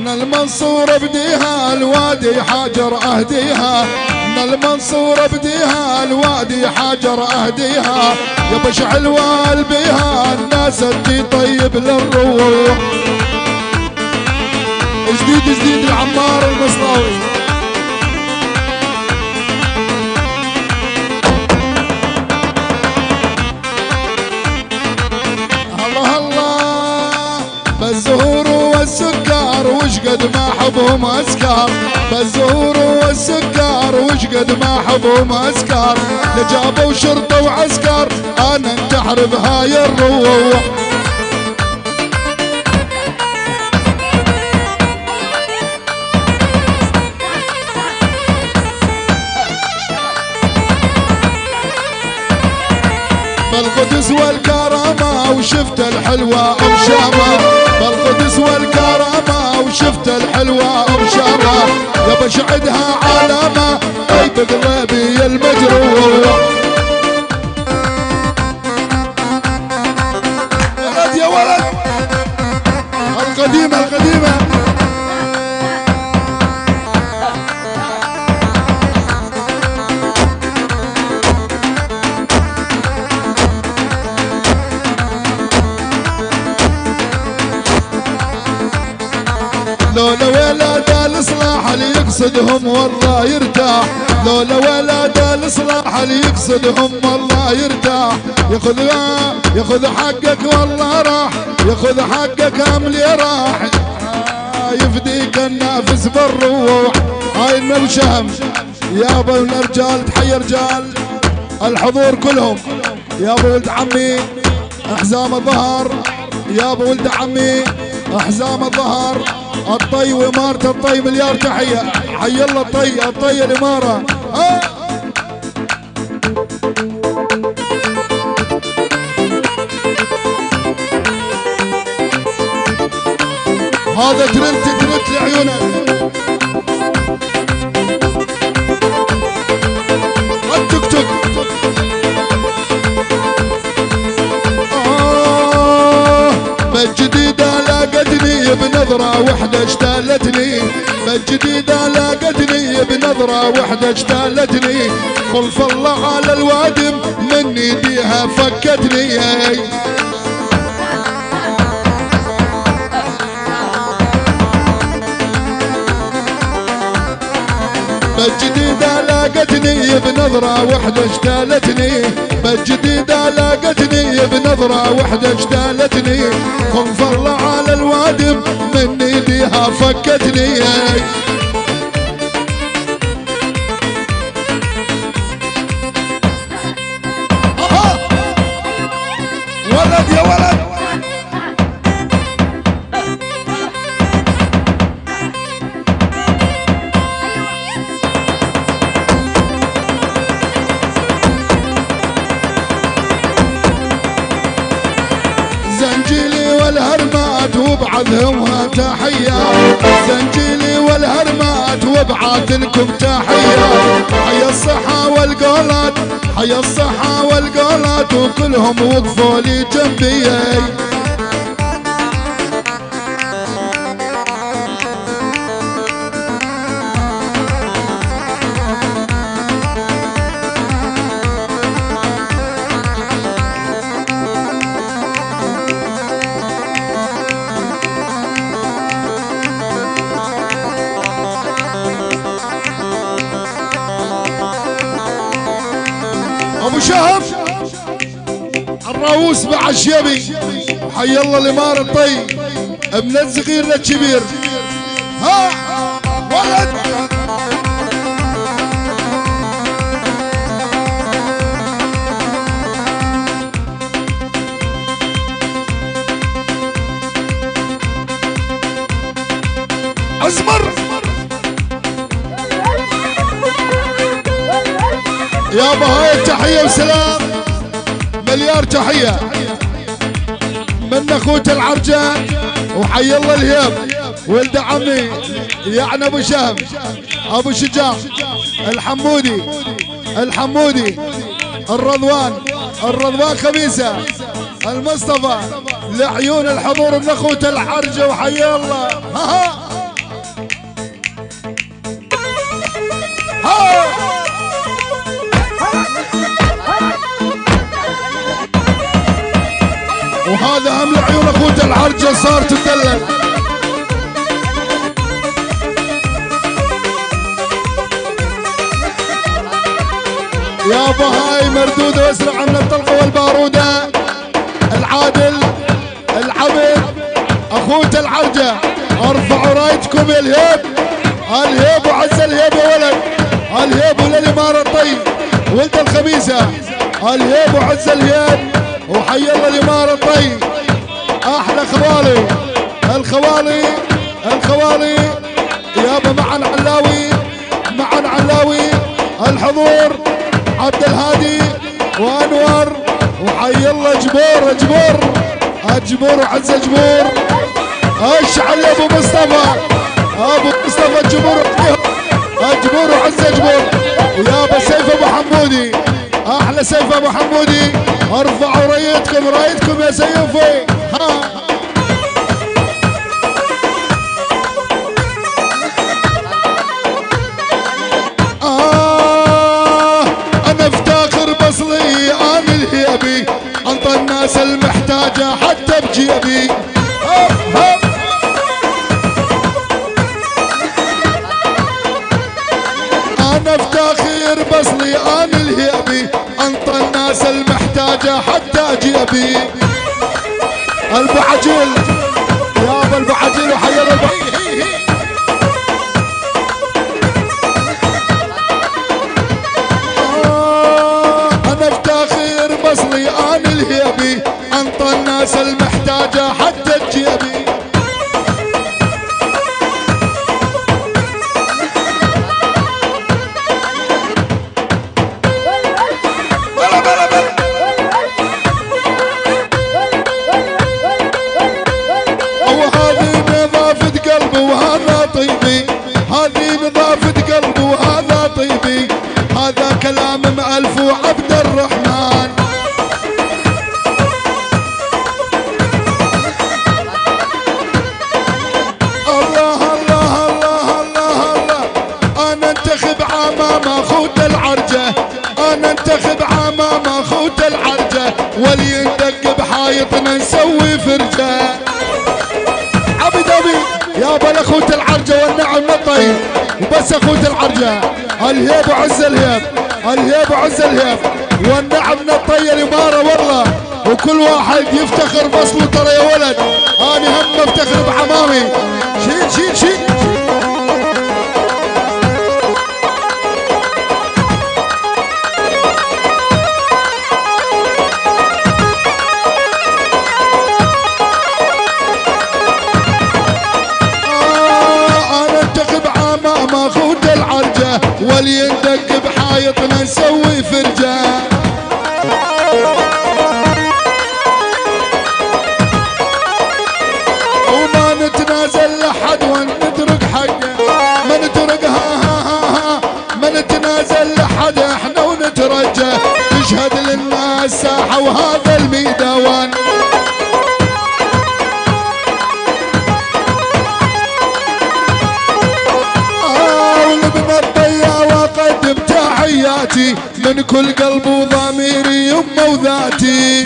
من المنصور بديها الوادي حاجر اهديها، من المنصور بديها الوادي حاجر اهديها، يا بش حلوة بيها الناس تجي طيب للروح. جديد جديد العمار المصلاوي. الله الله بالزهور والسكر وش قد ما احبهم اسكر، بالزهور والسكر وش قد ما احبهم اسكر، لجابوا شرطه وعسكر انا انتحر بهاي الروح. بالقدس والكرامة وشفت الحلوة وشامة، بالقدس والكرامة وشفت الحلوة وشامة، يا بشعدها علامة اي بقلبي المجروح. ولد يا ولد القديمة القديمة. لولا ولاد الاصلاح اللي يقصدهم والله يرتاح، لولا ولاد الاصلاح اللي يقصدهم والله يرتاح، ياخذ حقك والله راح، ياخذ حقك املي راح، يفديك النافس بالروح. هاي المشهم يابا الرجال تحيا رجال الحضور كلهم، يابا ولد عمي حزام الظهر، يابا ولد عمي حزام الظهر، الطي وإمارة الطي مليار تحية، حي الله الطي الإمارة. هذا ترنت لعيونه. التك تك بالجديدة لاقتني بنظرة وحدة اشتالتني، بالجديدة لاقتني بنظرة وحدة اشتالتني، خلف الله على الوادم من ايديها فكتني. بالجديدة لاقتني بنظرة وحدة اشتالتني، بالجديدة لاقتني بنظرة وحدة اشتالتني، خلف الله على الوادم من ايديها فكتني. ولد يا ولد زنجيلي والهرمات وبعضهم تحية، زنجيلي والهرمات وبعض لكم تحية، حيا الصحة والقولات، حيا الصحة والقولات وكلهم وقفوا لي جنبي. ابو شهم الراووس بعشيبي، حي الله الامارة الطي من الصغير للكبير. ها ولد ازمر يابا. هاي التحية وسلام مليار تحية من اخوة العرجان، وحي الله الهيب ولد عمي يعني ابو شهم ابو شجاع الحمودي الرضوان خميسة المصطفى لعيون الحضور من اخوة العرجة، وحي الله. ها العرجة صار تدلل. يابا هاي مردودة واسرع من الطلقة والبارودة. العادل العبد اخوته العرجة، ارفعوا رايتكم يا الهيب. الهيب وعز الهيب يا ولد، الهيب وللإمارة الطيب ولد الخبيثة. الهيب وعز الهيب وحي الله الإمارة الطيب. احلى خوالي الخوالي الخوالي يابا معا علاوي معا علاوي. الحضور عبد الهادي وانور وحي الله جبور جبور جبور وعز جبور. اشعل يا ابو مصطفى ابو مصطفى جبور جبور وعز جبور. ويابا سيف ابو حمودي احلى سيف ابو حمودي. ارفعوا رايتكم رايتكم يا سيوفي. انا افتخر بصلي انا الهيبي، انطى الناس المحتاجه حتى بجيبي. انا افتخر بصلي انا الهيبي، انطى الناس المحتاجه حتى جيبي. البعجل يابا البعجل وحي الله. انا افتخر بصلي انا الهيبي، انطى الناس المحتاجه حتى جيبي. كلام مألف وعبد الرحمن. الله الله الله الله الله. انا انتخب عمام اخوت العرجة، انا انتخب عمام اخوت العرجة، ولي ندق بحايطنا نسوي فرجة. عبد ابي يابا الاخوت العرجة والنعم الطيب وبس اخوت العرجة. الهيب وعز الهيب الهيب وعز الهيب والنعم من الطي الإمارة والله. وكل واحد يفتخر بصله ترى يا ولد. انا هم افتخر بعمامي. شيل شيل شيل. انا انتخب عمام اخوت العرجة، ولي ندق بحايطنا نسوي فرجة. وما نتنازل لحد ونترك حقه، ما نترك ما نتنازل لحد احنا ونترجى. نشهد للناس ساحة وهذا الميدان. تحياتي من كل قلب وضميري يمه وذاتي.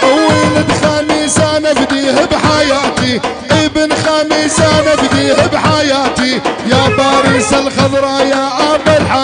ولد خميس انا افديه بحياتي، ابن خميس انا افديه بحياتي. يا باريس الخضراء يا ابا الحياة.